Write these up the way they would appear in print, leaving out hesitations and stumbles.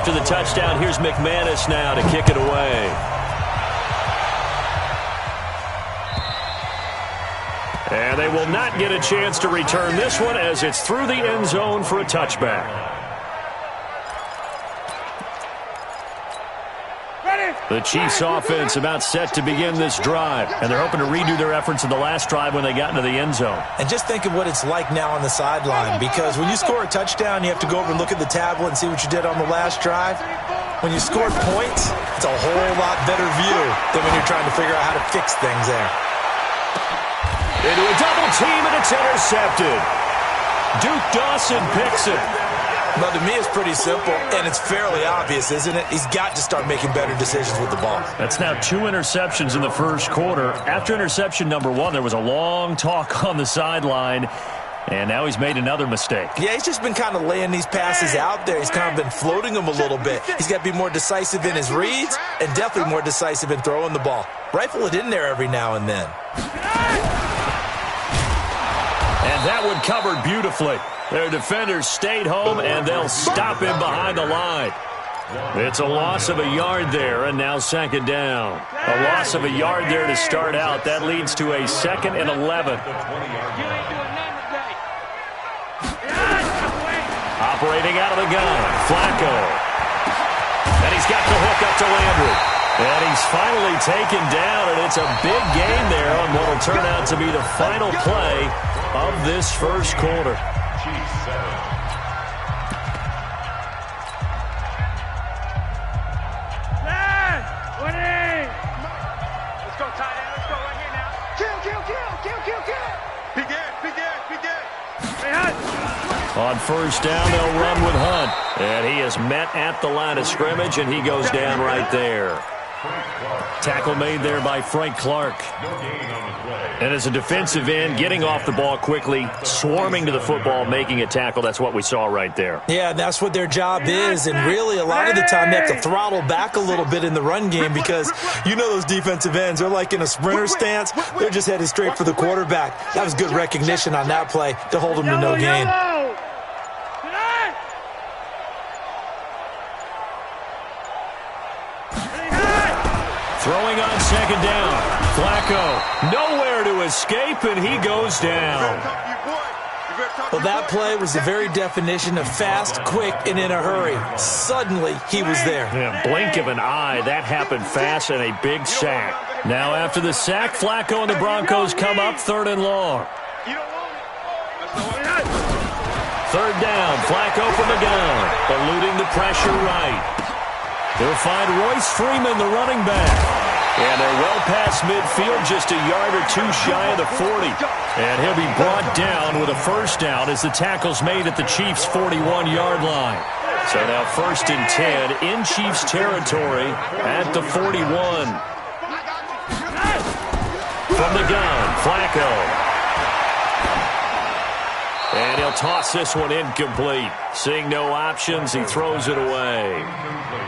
after the touchdown. Here's McManus now to kick it away. And they will not get a chance to return this one as it's through the end zone for a touchback. The Chiefs offense about set to begin this drive, and they're hoping to redo their efforts in the last drive when they got into the end zone. And just think of what it's like now on the sideline, because when you score a touchdown, you have to go over and look at the tablet and see what you did on the last drive. When you scored points, it's a whole lot better view than when you're trying to figure out how to fix things there. Into a double team, and it's intercepted. Duke Dawson picks it. Well, to me, it's pretty simple, and it's fairly obvious, isn't it? He's got to start making better decisions with the ball. That's now 2 interceptions in the first quarter. After interception number 1, there was a long talk on the sideline, and now he's made another mistake. Yeah, he's just been kind of laying these passes out there. He's kind of been floating them a little bit. He's got to be more decisive in his reads and definitely more decisive in throwing the ball. Rifle it in there every now and then. And that one covered beautifully. Their defenders stayed home, and they'll stop him behind the line. It's a loss of a yard there, and now second down. A loss of a yard there to start out. That leads to a 2nd and 11. Operating out of the gun, Flacco. And he's got the hook up to Landry. And he's finally taken down, and it's a big gain there on what will turn out to be the final play of this first quarter. On first down, they'll run with Hunt. And he is met at the line of scrimmage, and he goes down right there. Tackle made there by Frank Clark. And as a defensive end, getting off the ball quickly, swarming to the football, making a tackle, that's what we saw right there. Yeah, that's what their job is, and really a lot of the time they have to throttle back a little bit in the run game because you know those defensive ends, they're like in a sprinter stance. They're just headed straight for the quarterback. That was good recognition on that play to hold them to no gain. Throwing on second down. Flacco, nowhere to escape, and he goes down. Well, that play was the very definition of fast, quick, and in a hurry. Suddenly, he was there. Yeah, blink of an eye. That happened fast, and a big sack. Now, after the sack, Flacco and the Broncos come up 3rd and long. 3rd down, Flacco from the gun, eluding the pressure right. They'll find Royce Freeman, the running back. And they're well past midfield, just a yard or two shy of the 40. And he'll be brought down with a first down as the tackle's made at the Chiefs' 41-yard line. So now 1st and 10 in Chiefs territory at the 41. From the gun, Flacco. And he'll toss this one incomplete. Seeing no options, he throws it away.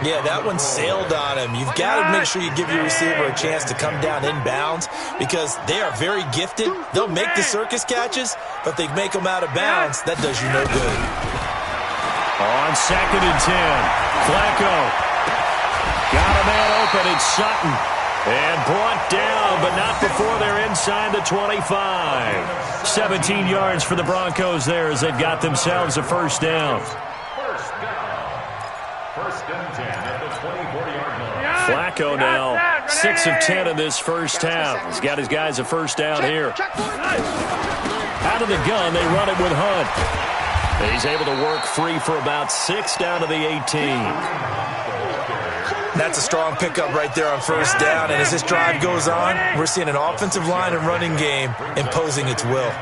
Yeah, that one sailed on him. You've got to make sure you give your receiver a chance to come down inbounds because they are very gifted. They'll make the circus catches, but they make them out of bounds. That does you no good. On 2nd and 10, Flacco got a man open. It's Sutton. And brought down, but not before they're inside the 25. 17 yards for the Broncos there as they've got themselves a first down. First and 10 at the 24-yard line. Flacco now 6 of 10 in this first half. He's got his guys a first down here. Out of the gun, they run it with Hunt. And he's able to work free for about 6 down to the 18. That's a strong pickup right there on first down, and as this drive goes on, we're seeing an offensive line and running game imposing its will.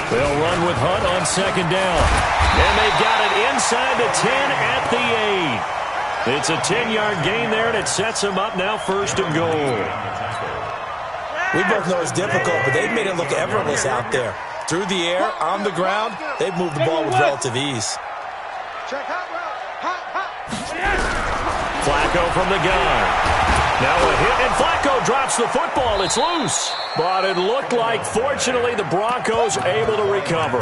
They'll run with Hunt on second down, and they've got it inside the 10 at the 8. It's a 10-yard gain there, and it sets them up now 1st and goal. We both know it's difficult, but they've made it look effortless out there. Through the air, on the ground, they've moved the ball with relative ease. Flacco from the gun. Now a hit, and Flacco drops the football. It's loose. But it looked like, fortunately, the Broncos able to recover.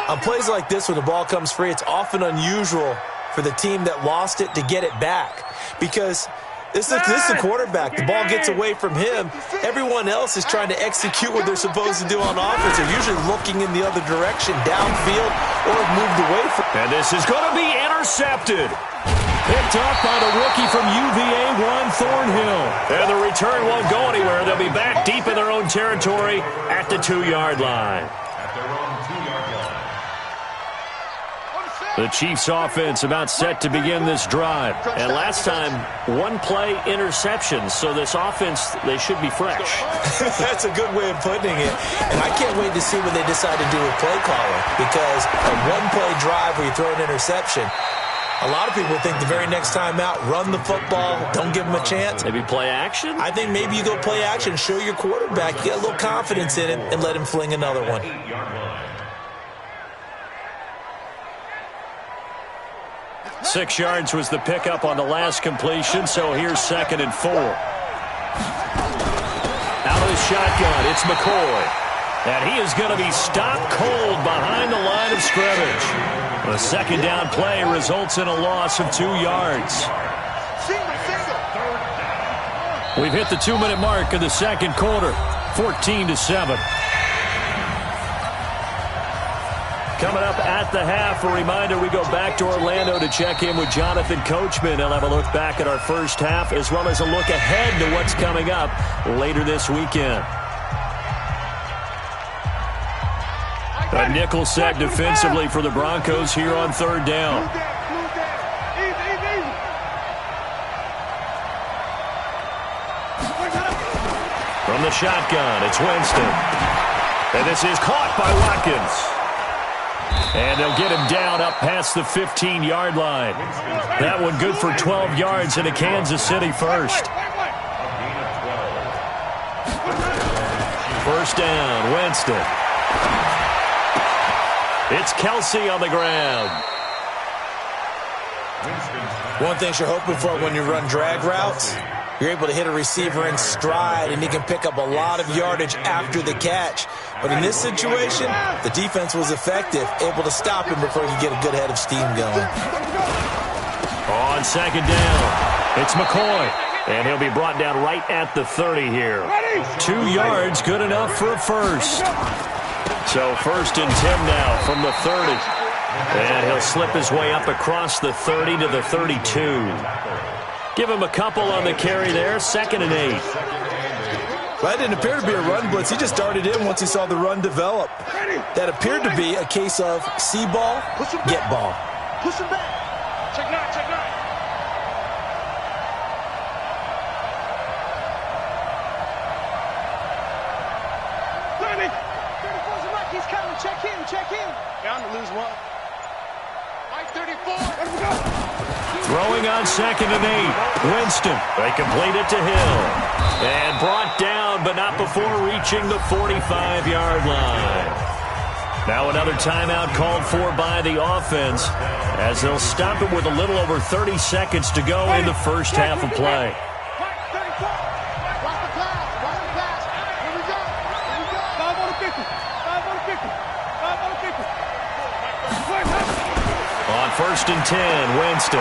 On plays like this, when the ball comes free, it's often unusual for the team that lost it to get it back. Because this is a quarterback. The ball gets away from him. Everyone else is trying to execute what they're supposed to do on offense. They're usually looking in the other direction, downfield, or have moved away from. And this is going to be intercepted. Picked up by the rookie from UVA, Juan Thornhill. And the return won't go anywhere. They'll be back deep in their own territory at the 2-yard line. The Chiefs' offense about set to begin this drive. And last time, one-play interception. So this offense, they should be fresh. That's a good way of putting it. And I can't wait to see what they decide to do with play calling. Because a one-play drive where you throw an interception, a lot of people think the very next time out, run the football, don't give them a chance. Maybe play action? I think maybe you go play action, show your quarterback, you get a little confidence in him, and let him fling another one. 6 yards was the pickup on the last completion, so here's 2nd and 4. Out of the shotgun, it's McCoy. And he is going to be stopped cold behind the line of scrimmage. The second down play results in a loss of 2 yards. We've hit the 2-minute mark in the second quarter, 14-7. Coming up at the half, a reminder, we go back to Orlando to check in with Jonathan Coachman. He'll have a look back at our first half as well as a look ahead to what's coming up later this weekend. A nickel set defensively for the Broncos here on 3rd down. From the shotgun, it's Winston. And this is caught by Watkins. And they'll get him down up past the 15-yard line. That one good for 12 yards into Kansas City first. First down, Winston. It's Kelsey on the ground. One thing you're hoping for when you run drag routes, you're able to hit a receiver in stride, and he can pick up a lot of yardage after the catch. But in this situation, the defense was effective, able to stop him before he could get a good head of steam going. On 2nd down, it's McCoy. And he'll be brought down right at the 30 here. 2 yards, good enough for a first. So 1st and 10 now from the 30. And he'll slip his way up across the 30 to the 32. Give him a couple on the carry there, 2nd and 8. That didn't appear to be a run blitz. He just darted in once he saw the run develop. That appeared to be a case of see ball, get ball. Push him back. Check 9, check 9. He's coming. Check in, check in. Down to lose 1. Right 34. Let's go. Throwing on 2nd and 8. Winston. They complete it to Hill. And brought down, but not before reaching the 45-yard line. Now another timeout called for by the offense as they'll stop it with a little over 30 seconds to go in the first half of play. On 1st and 10, Winston.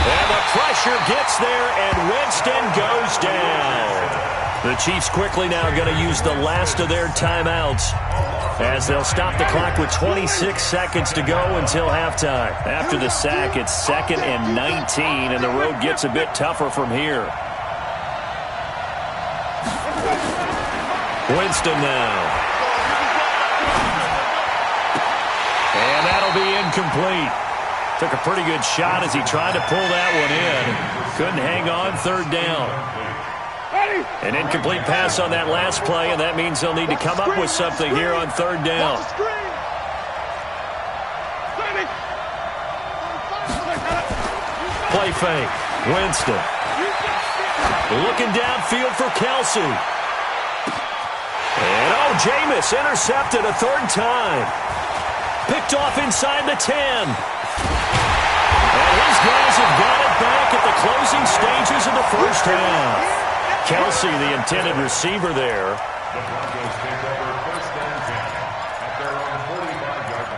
And the pressure gets there, and Winston goes down. The Chiefs quickly now going to use the last of their timeouts as they'll stop the clock with 26 seconds to go until halftime. After the sack, it's 2nd and 19, and the road gets a bit tougher from here. Winston now. And that'll be incomplete. Took a pretty good shot as he tried to pull that one in. Couldn't hang on, 3rd down. An incomplete pass on that last play, and that means they'll need to come up with something here on 3rd down. Play fake. Winston. Looking downfield for Kelsey. And Jameis intercepted a 3rd time. Picked off inside the 10. And his guys have got it back at the closing stages of the first half. Kelsey, the intended receiver there. The Broncos take over 1st and 10 at their own 45-yard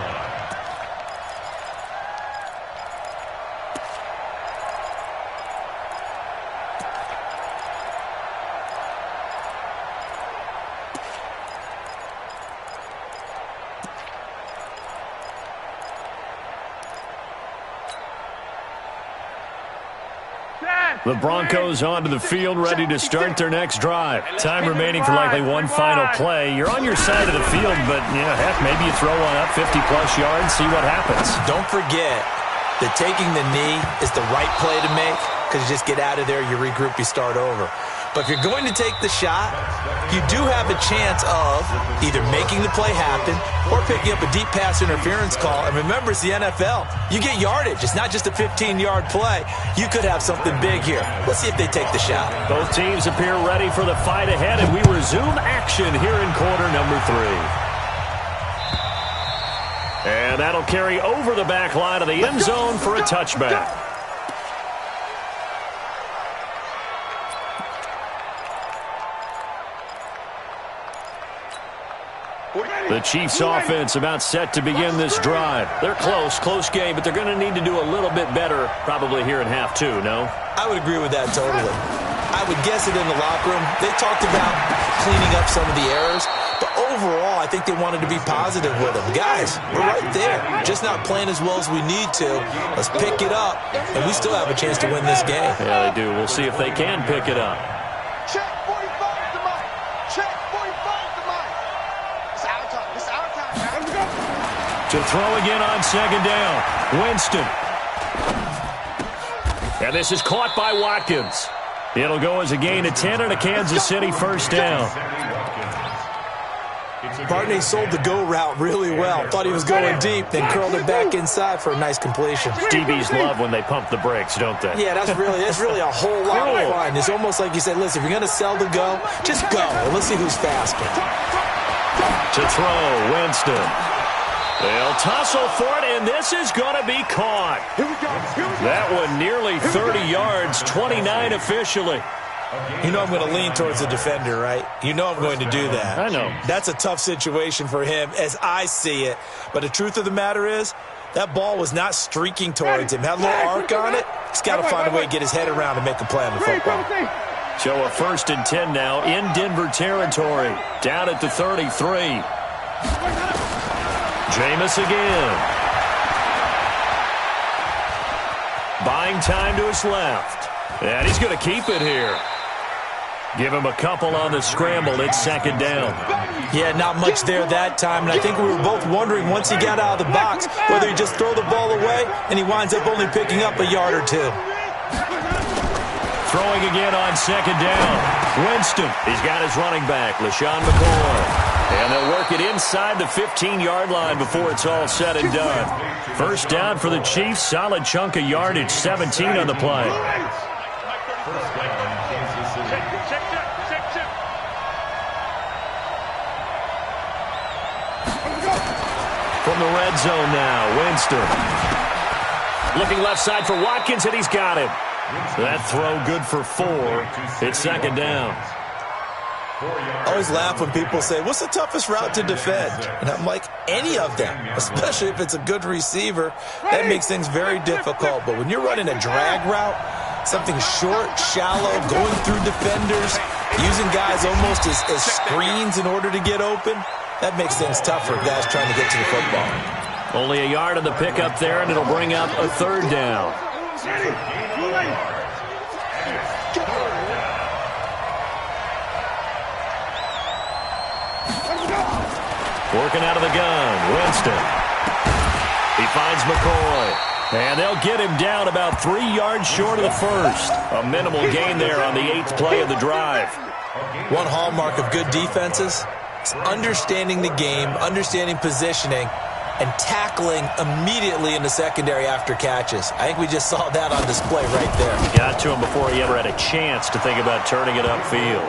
The Broncos onto the field, ready to start their next drive. Time remaining for likely one final play. You're on your side of the field, but, heck, maybe you throw one up 50-plus yards, see what happens. Don't forget that taking the knee is the right play to make, because you just get out of there, you regroup, you start over. But if you're going to take the shot, you do have a chance of either making the play happen or picking up a deep pass interference call. And remember, it's the NFL. You get yardage. It's not just a 15-yard play. You could have something big here. Let's see if they take the shot. Both teams appear ready for the fight ahead, and we resume action here in quarter number 3. And that'll carry over the back line of the end zone for a touchback. The Chiefs offense about set to begin this drive. They're close game, but they're going to need to do a little bit better probably here in half 2, no? I would agree with that totally. I would guess it in the locker room. They talked about cleaning up some of the errors, but overall, I think they wanted to be positive with them. Guys, we're right there. Just not playing as well as we need to. Let's pick it up, and we still have a chance to win this game. Yeah, they do. We'll see if they can pick it up. Check 45 to Mike. Check 45 to Mike. It's our time. It's our time. Let's go. To throw again on second down. Winston. And this is caught by Watkins. It'll go as a gain of 10 and a Kansas City first down. Barney sold the go route really well. Thought he was going deep, then curled it back inside for a nice completion. DBs love when they pump the brakes, don't they? Yeah, that's really a whole lot of fun. It's almost like you said, listen, if you're going to sell the go, just go. And let's see who's faster. To throw, Winston. They'll tussle for it, and this is going to be caught. That one nearly 30 yards, 29 officially. You know I'm going to lean towards the defender, right? You know I'm going to do that. I know. That's a tough situation for him as I see it. But the truth of the matter is, that ball was not streaking towards him. Had a little arc on it. He's got to find a way to get his head around and make a play on the football. So a 1st and 10 now in Denver territory. Down at the 33. Jameis again. Buying time to his left. And he's going to keep it here. Give him a couple on the scramble. It's second down. Yeah, not much there that time. And I think we were both wondering once he got out of the box whether he'd just throw the ball away and he winds up only picking up a yard or two. Throwing again on second down. Winston. He's got his running back, LaShawn McCoy. And they'll work it inside the 15-yard line before it's all said and done. First down for the Chiefs. Solid chunk of yardage. 17 on the play. From the red zone now, Winston. Looking left side for Watkins, and he's got him. That throw good for 4. It's second down. I always laugh when people say, what's the toughest route to defend? And I'm like, any of them, especially if it's a good receiver. That makes things very difficult. But when you're running a drag route, something short, shallow, going through defenders, using guys almost as screens in order to get open, that makes things tougher for guys trying to get to the football. Only a yard on the pickup there, and it'll bring up a third down. Working out of the gun, Winston. He finds McCoy. And they'll get him down about 3 yards short of the first. A minimal gain there on the 8th play of the drive. One hallmark of good defenses is understanding the game, understanding positioning, and tackling immediately in the secondary after catches. I think we just saw that on display right there. Got to him before he ever had a chance to think about turning it upfield.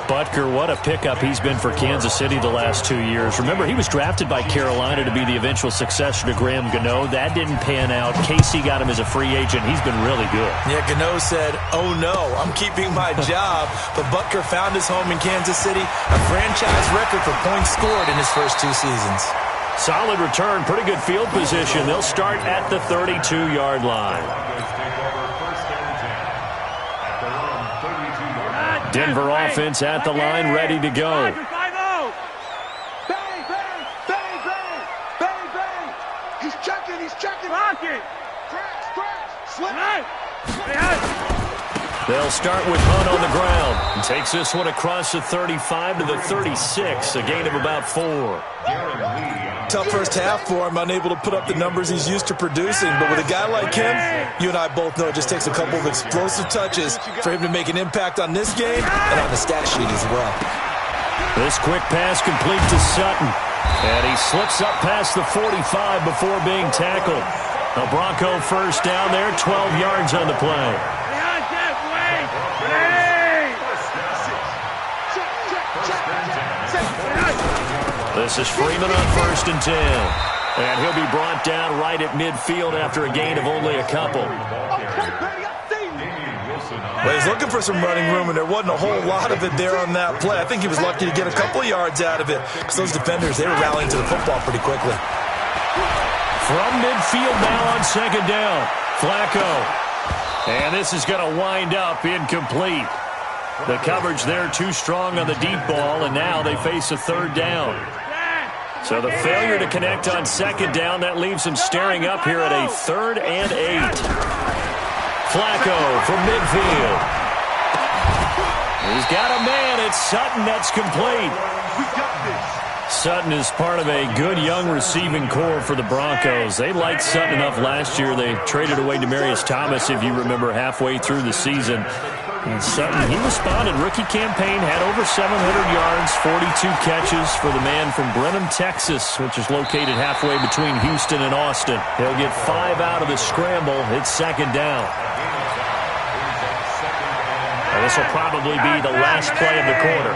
Butker, what a pickup he's been for Kansas City the last 2 years. Remember, he was drafted by Carolina to be the eventual successor to Graham Gano. That didn't pan out. Casey got him as a free agent. He's been really good. Yeah, Gano said, oh no, I'm keeping my job. But Butker found his home in Kansas City, a franchise record for points scored in his first 2 seasons. Solid return, pretty good field position. They'll start at the 32-yard line. Denver offense at the line, ready to go. Bang, bang, bang, bang, bang, bang. He's checking. Lock it. Crash, slip. They'll start with Hunt on the ground. And takes this one across the 35 to the 36, a gain of about 4. Tough first half for him, unable to put up the numbers he's used to producing. But with a guy like him, you and I both know it just takes a couple of explosive touches for him to make an impact on this game and on the stat sheet as well. This quick pass complete to Sutton. And he slips up past the 45 before being tackled. A Bronco first down there, 12 yards on the play. This is Freeman on 1st and 10. And he'll be brought down right at midfield after a gain of only a couple. Well, he's looking for some running room, and there wasn't a whole lot of it there on that play. I think he was lucky to get a couple of yards out of it because those defenders, they were rallying to the football pretty quickly. From midfield now on 2nd down. Flacco. And this is going to wind up incomplete. The coverage there too strong on the deep ball, and now they face a 3rd down. So the failure to connect on 2nd down, that leaves him staring up here at a 3rd and 8. Flacco from midfield. He's got a man. It's Sutton. That's complete. Sutton is part of a good young receiving core for the Broncos. They liked Sutton enough last year. They traded away Demaryius Thomas, if you remember, halfway through the season. And Sutton, he responded. Rookie campaign, had over 700 yards, 42 catches for the man from Brenham, Texas, which is located halfway between Houston and Austin. He'll get 5 out of the scramble. It's 2nd down. And this will probably be the last play of the quarter.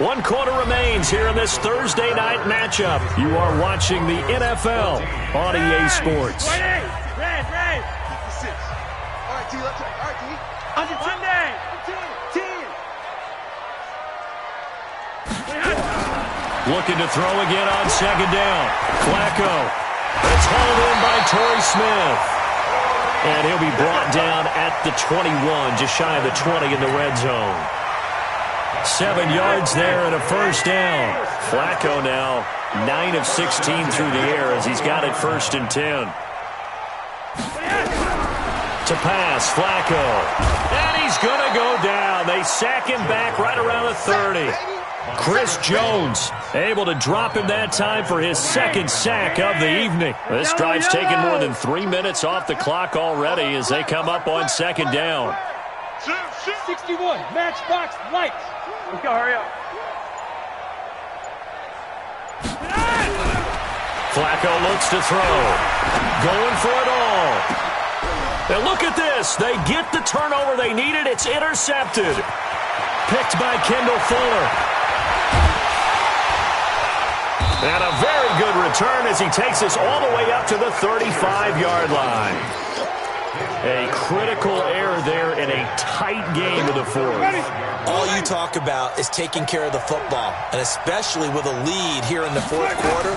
1 quarter remains here in this Thursday night matchup. You are watching the NFL on EA Sports. Looking to throw again on 2nd down. Flacco. It's hauled in by Torrey Smith. And he'll be brought down at the 21, just shy of the 20 in the red zone. 7 yards there and a 1st down. Flacco now 9 of 16 through the air as he's got it 1st and 10. To pass, Flacco. And he's going to go down. They sack him back right around the 30. Chris Jones able to drop him that time for his 2nd sack of the evening. This drive's taken more than 3 minutes off the clock already as they come up on 2nd down. 61, matchbox lights. Let's go, hurry up. Flacco looks to throw. Going for it all. And look at this. They get the turnover they needed. It's intercepted. Picked by Kendall Fuller. And a very good return as he takes us all the way up to the 35-yard line. A critical error there in a tight game of the 4th. All you talk about is taking care of the football, and especially with a lead here in the 4th quarter,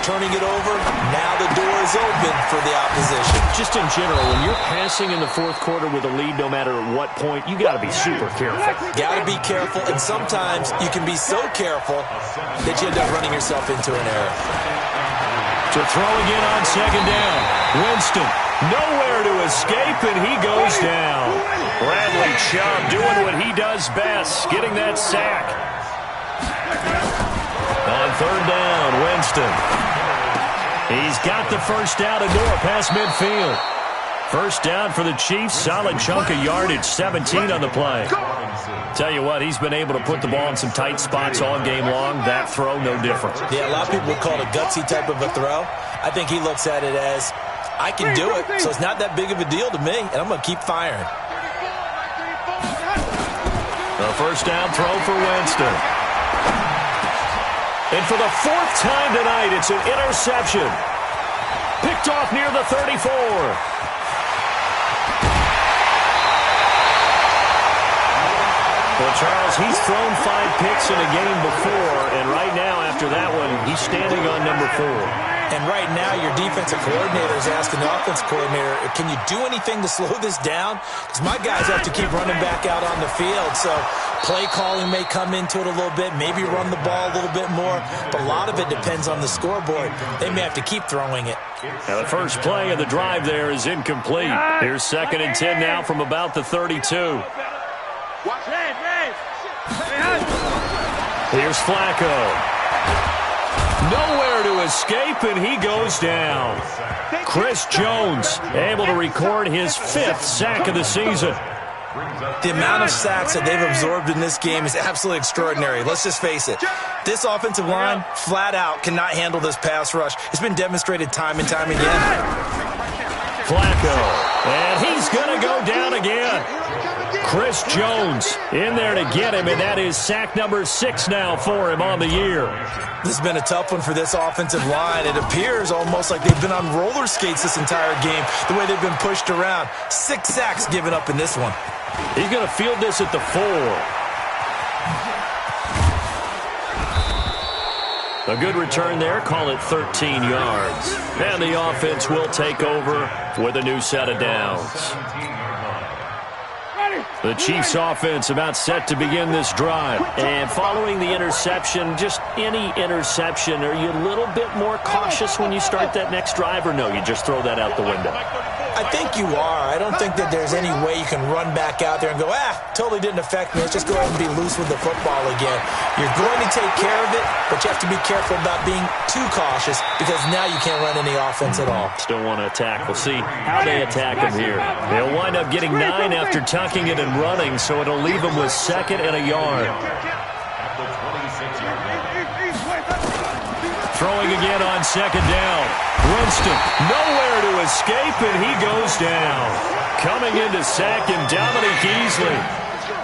turning it over, now the door is open for the opposition. Just in general, when you're passing in the 4th quarter with a lead, no matter what point, you got to be super careful. Got to be careful, and sometimes you can be so careful that you end up running yourself into an error. To throw again on 2nd down. Winston, nowhere to escape, and he goes down. Bradley Chubb doing what he does best, getting that sack. On 3rd down, Winston. He's got the 1st down and more past midfield. 1st down for the Chiefs. Solid chunk of yardage, 17 on the play. Tell you what, he's been able to put the ball in some tight spots all game long. That throw, no different. Yeah, a lot of people would call it a gutsy type of a throw. I think he looks at it as, I can do it, so it's not that big of a deal to me, and I'm going to keep firing. A 1st down throw for Winston. And for the 4th time tonight, it's an interception. Picked off near the 34. Well, Charles, he's thrown 5 picks in a game before, and right now, after that one, he's standing on number 4. And right now, your defensive coordinator is asking the offensive coordinator, can you do anything to slow this down? Because my guys have to keep running back out on the field. So play calling may come into it a little bit, maybe run the ball a little bit more. But a lot of it depends on the scoreboard. They may have to keep throwing it. Now the first play of the drive there is incomplete. Here's 2nd and 10 now from about the 32. Here's Flacco. Nowhere to escape, and he goes down. Chris Jones able to record his 5th sack of the season. The amount of sacks that they've absorbed in this game is absolutely extraordinary. Let's just face it. This offensive line, flat out, cannot handle this pass rush. It's been demonstrated time and time again. Flacco, and he's going to go down again. Chris Jones in there to get him, and that is sack number 6 now for him on the year. This has been a tough one for this offensive line. It appears almost like they've been on roller skates this entire game, the way they've been pushed around. 6 sacks given up in this one. He's going to field this at the 4. A good return there, call it 13 yards. And the offense will take over with a new set of downs. The Chiefs offense about set to begin this drive. And following the interception, just any interception, are you a little bit more cautious when you start that next drive, or no, you just throw that out the window? I think you are. I don't think that there's any way you can run back out there and go, totally didn't affect me. Let's just go ahead and be loose with the football again. You're going to take care of it, but you have to be careful about being too cautious because now you can't run any offense at all. Still want to attack. We'll see how they attack him here. They'll wind up getting 9 after tucking it and running, so it'll leave them with 2nd and a yard. Throwing again on 2nd down. Winston, nowhere to escape, and he goes down. Coming in to sack him, Dominic Easley.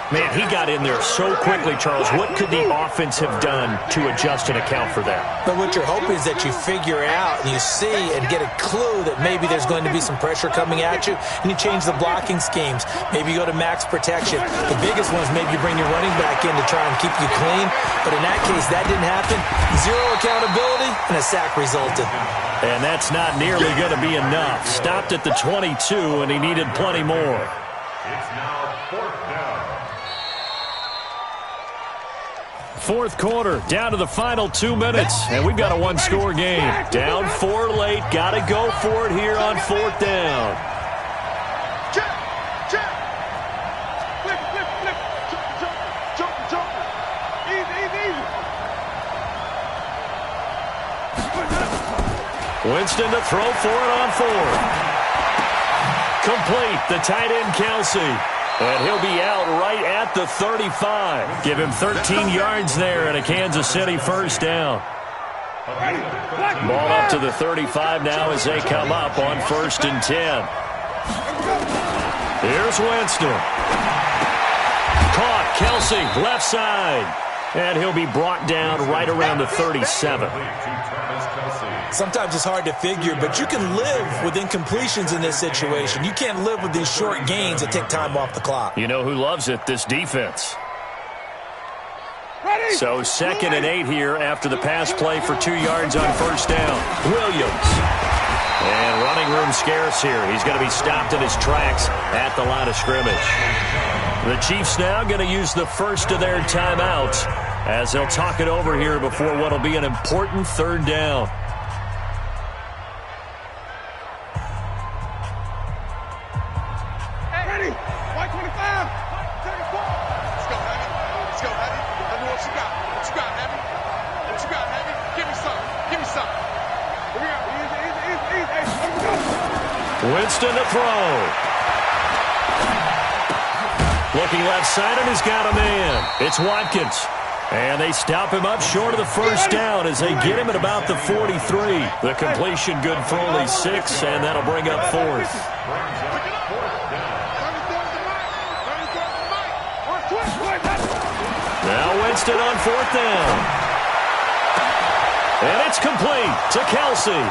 Man, he got in there so quickly, Charles. What could the offense have done to adjust and account for that? But what you're hoping is that you figure out and you see and get a clue that maybe there's going to be some pressure coming at you, and you change the blocking schemes. Maybe you go to max protection. The biggest one is maybe you bring your running back in to try and keep you clean. But in that case, that didn't happen. 0 accountability, and a sack resulted. And that's not nearly going to be enough. Stopped at the 22, and he needed plenty more. It's now 4th down. 4th quarter, down to the final 2 minutes, and we've got a 1-score game. Down 4 late, got to go for it here on 4th down. Winston to throw for it on 4th. Complete, the tight end Kelsey. And he'll be out right at the 35. Give him 13 yards there and a Kansas City 1st down. Ball up to the 35 now as they come up on 1st and 10. Here's Winston. Caught, Kelsey, left side. And he'll be brought down right around the 37. Sometimes it's hard to figure, but you can live with incompletions in this situation. You can't live with these short gains that take time off the clock. You know who loves it? This defense. So 2nd and 8 here after the pass play for 2 yards on 1st down. Williams. And running room scarce here. He's going to be stopped in his tracks at the line of scrimmage. The Chiefs now going to use the first of their timeouts as they'll talk it over here before what will be an important 3rd down. Winston to throw. Looking left side, and he's got a man. It's Watkins. And they stop him up short of the 1st down as they get him at about the 43. The completion good for only 6, and that'll bring up 4th. Now Winston on 4th down. And it's complete to Kelsey.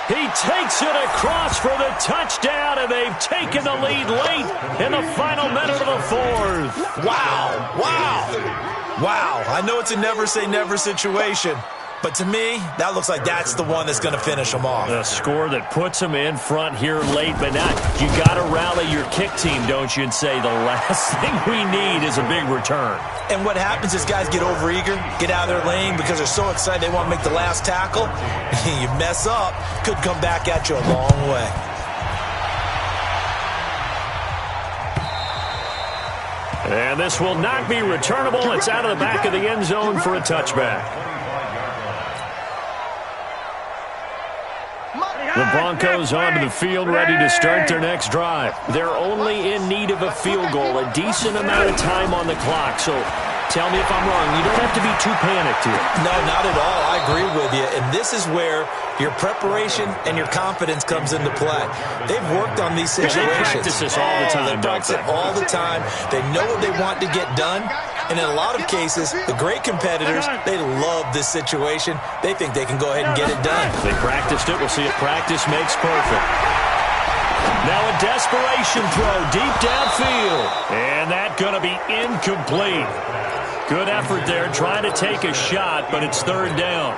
He takes it across for the touchdown, and they've taken the lead late in the final minute of the 4th. Wow. I know it's a never say never situation, But to me, that looks like that's the one that's going to finish them off. A score that puts them in front here late, but not. You got to rally your kick team, don't you, and say the last thing we need is a big return. And what happens is guys get overeager, get out of their lane because they're so excited they want to make the last tackle. You mess up, could come back at you a long way. And this will not be returnable. It's out of the back of the end zone for a touchback. The Broncos onto the field, ready to start their next drive. They're only in need of a field goal, a decent amount of time on the clock. So tell me if I'm wrong. You don't have to be too panicked here. No, not at all. I agree with you. And this is where your preparation and your confidence comes into play. They've worked on these situations. They practice this all the time, They practice it all the time. They know what they want to get done. And in a lot of cases, the great competitors, they love this situation. They think they can go ahead and get it done. They practiced it. We'll see if practice makes perfect. Now a desperation throw deep downfield. And that's going to be incomplete. Good effort there trying to take a shot, but it's third down.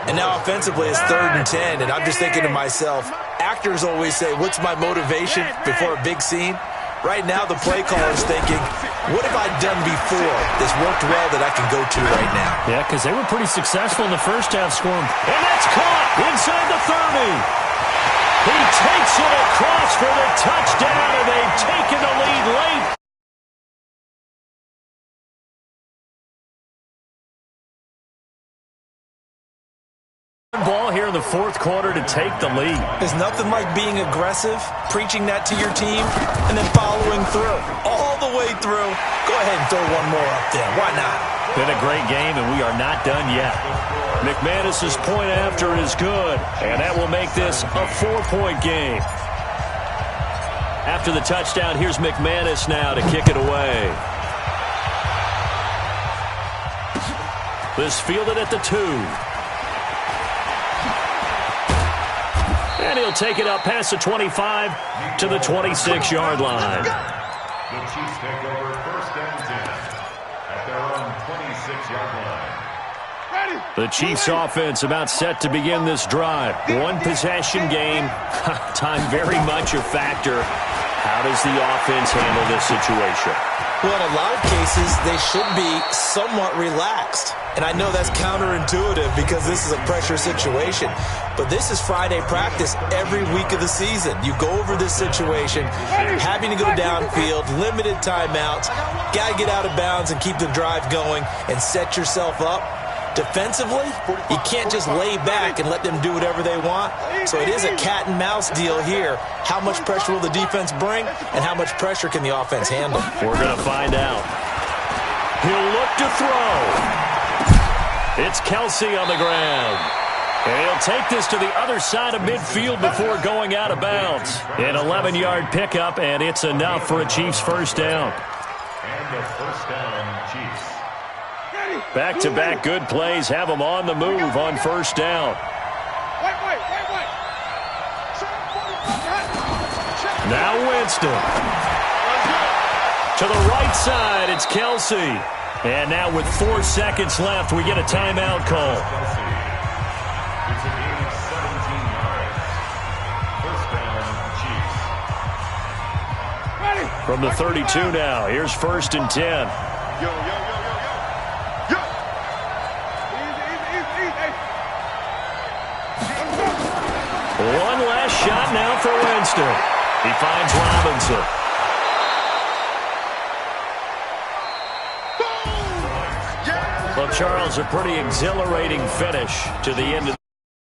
And now offensively, it's 3rd and 10. And I'm just thinking to myself, actors always say, what's my motivation before a big scene? Right now, the play caller's thinking, what have I done before that's worked well that I can go to right now? Yeah, because they were pretty successful in the first half scoring. And that's caught inside the 30. He takes it across for the touchdown, and they've taken the lead late. Ball here in the fourth quarter to take the lead. There's nothing like being aggressive, preaching that to your team, and then following through. All the way through. Go ahead and throw one more up there. Why not? Been a great game, and we are not done yet. McManus's point after is good, and that will make this a 4-point game. After the touchdown, here's McManus now to kick it away. This fielded at the 2. And he'll take it up past the 25 to the 26-yard line. The Chiefs take over 1st and 10 at their own 26-yard line. The Chiefs offense about set to begin this drive. One possession game. Time very much a factor. How does the offense handle this situation? Well, in a lot of cases, they should be somewhat relaxed. And I know that's counterintuitive because this is a pressure situation. But this is Friday practice every week of the season. You go over this situation, having to go downfield, limited timeouts, got to get out of bounds and keep the drive going and set yourself up. Defensively, you can't just lay back and let them do whatever they want. So it is a cat and mouse deal here. How much pressure will the defense bring and how much pressure can the offense handle? We're going to find out. He'll look to throw. It's Kelsey on the ground. And he'll take this to the other side of midfield before going out of bounds. An 11-yard pickup, and it's enough for a Chiefs first down. And the first down, Chiefs. Back-to-back good plays have them on the move on first down. Now Winston. To the right side, it's Kelsey. And now with 4 seconds left, we get a timeout call. It's a gain of 17 yards. First down, Chiefs. From the 32 now, here's 1st and 10. One last shot now for Winston. He finds Robinson. Well, Charles, a pretty exhilarating finish to the end of